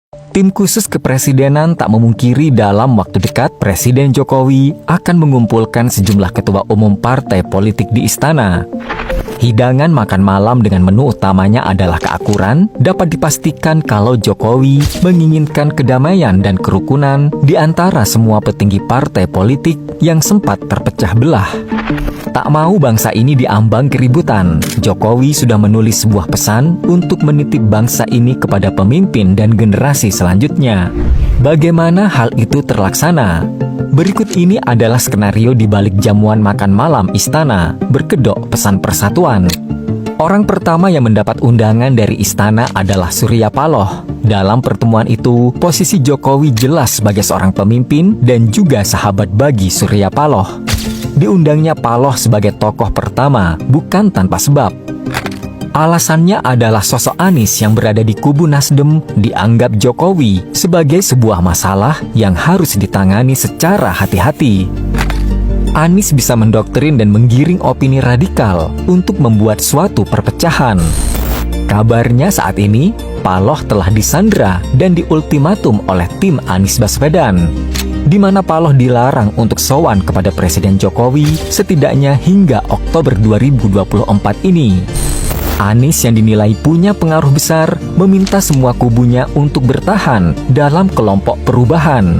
Tim khusus kepresidenan tak memungkiri dalam waktu dekat Presiden Jokowi akan mengumpulkan sejumlah ketua umum partai politik di istana. Hidangan makan malam dengan menu utamanya adalah keakuran, dapat dipastikan kalau Jokowi menginginkan kedamaian dan kerukunan di antara semua petinggi partai politik yang sempat terpecah belah. Tak mau bangsa ini diambang keributan, Jokowi sudah menulis sebuah pesan untuk menitip bangsa ini kepada pemimpin dan generasi selanjutnya. Bagaimana hal itu terlaksana? Berikut ini adalah skenario di balik jamuan makan malam istana berkedok pesan persatuan. Orang pertama yang mendapat undangan dari istana adalah Surya Paloh. Dalam pertemuan itu, posisi Jokowi jelas sebagai seorang pemimpin dan juga sahabat bagi Surya Paloh. Diundangnya Paloh sebagai tokoh pertama, bukan tanpa sebab. Alasannya adalah sosok Anies yang berada di kubu Nasdem dianggap Jokowi sebagai sebuah masalah yang harus ditangani secara hati-hati. Anies bisa mendoktrin dan menggiring opini radikal untuk membuat suatu perpecahan. Kabarnya saat ini, Paloh telah disandra dan diultimatum oleh tim Anies Baswedan, di mana Paloh dilarang untuk sowan kepada Presiden Jokowi setidaknya hingga Oktober 2024 ini. Anies yang dinilai punya pengaruh besar meminta semua kubunya untuk bertahan dalam kelompok perubahan.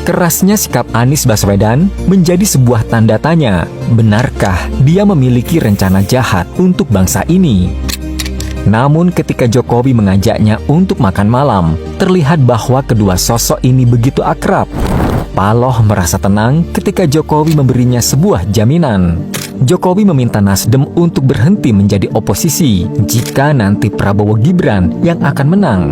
Kerasnya sikap Anies Baswedan menjadi sebuah tanda tanya, benarkah dia memiliki rencana jahat untuk bangsa ini? Namun ketika Jokowi mengajaknya untuk makan malam, terlihat bahwa kedua sosok ini begitu akrab. Paloh merasa tenang ketika Jokowi memberinya sebuah jaminan. Jokowi meminta Nasdem untuk berhenti menjadi oposisi jika nanti Prabowo Gibran yang akan menang.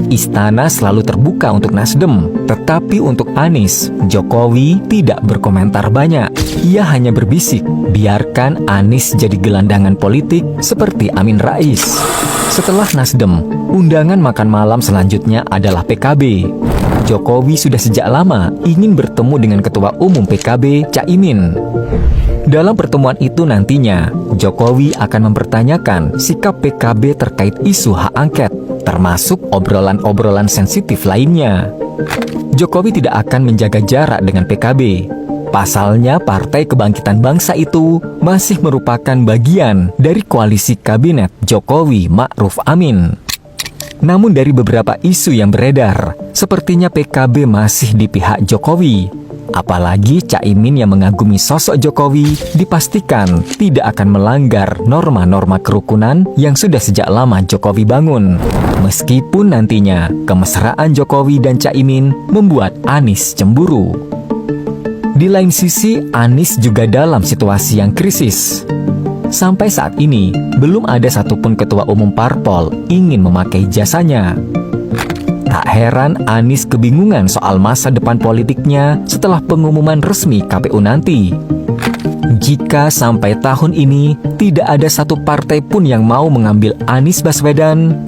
Istana selalu terbuka untuk Nasdem, tetapi untuk Anies, Jokowi tidak berkomentar banyak. Ia hanya berbisik, biarkan Anies jadi gelandangan politik seperti Amin Rais. Setelah Nasdem, undangan makan malam selanjutnya adalah PKB. Jokowi sudah sejak lama ingin bertemu dengan Ketua Umum PKB, Caimin. Dalam pertemuan itu nantinya, Jokowi akan mempertanyakan sikap PKB terkait isu hak angket, termasuk obrolan-obrolan sensitif lainnya. Jokowi tidak akan menjaga jarak dengan PKB. Pasalnya, Partai Kebangkitan Bangsa itu masih merupakan bagian dari koalisi kabinet Jokowi Ma'ruf Amin. Namun dari beberapa isu yang beredar, sepertinya PKB masih di pihak Jokowi. Apalagi Caimin yang mengagumi sosok Jokowi dipastikan tidak akan melanggar norma-norma kerukunan yang sudah sejak lama Jokowi bangun. Meskipun nantinya kemesraan Jokowi dan Caimin membuat Anies cemburu. Di lain sisi, Anies juga dalam situasi yang krisis. Sampai saat ini, belum ada satupun ketua umum parpol ingin memakai jasanya. Tak heran Anies kebingungan soal masa depan politiknya setelah pengumuman resmi KPU nanti. Jika sampai tahun ini tidak ada satu partai pun yang mau mengambil Anies Baswedan,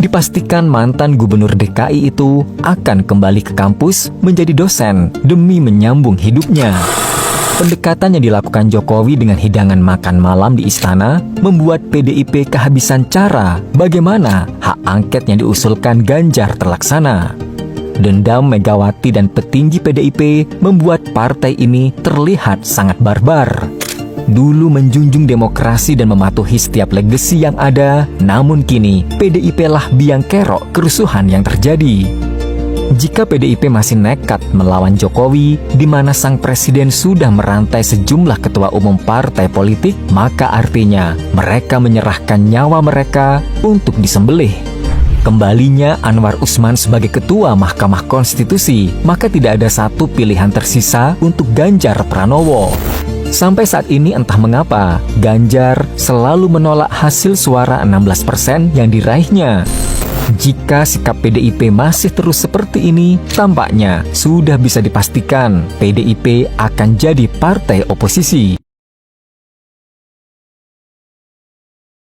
dipastikan mantan gubernur DKI itu akan kembali ke kampus menjadi dosen demi menyambung hidupnya. Pendekatan yang dilakukan Jokowi dengan hidangan makan malam di istana membuat PDIP kehabisan cara bagaimana hak angket yang diusulkan Ganjar terlaksana. Dendam Megawati dan petinggi PDIP membuat partai ini terlihat sangat barbar. Dulu menjunjung demokrasi dan mematuhi setiap legasi yang ada, namun kini PDIP lah biang kerok kerusuhan yang terjadi. Jika PDIP masih nekat melawan Jokowi, di mana sang presiden sudah merantai sejumlah ketua umum partai politik, maka artinya mereka menyerahkan nyawa mereka untuk disembelih. Kembalinya Anwar Usman sebagai ketua Mahkamah Konstitusi, maka tidak ada satu pilihan tersisa untuk Ganjar Pranowo. Sampai saat ini entah mengapa, Ganjar selalu menolak hasil suara 16% yang diraihnya. Jika sikap PDIP masih terus seperti ini, tampaknya sudah bisa dipastikan PDIP akan jadi partai oposisi.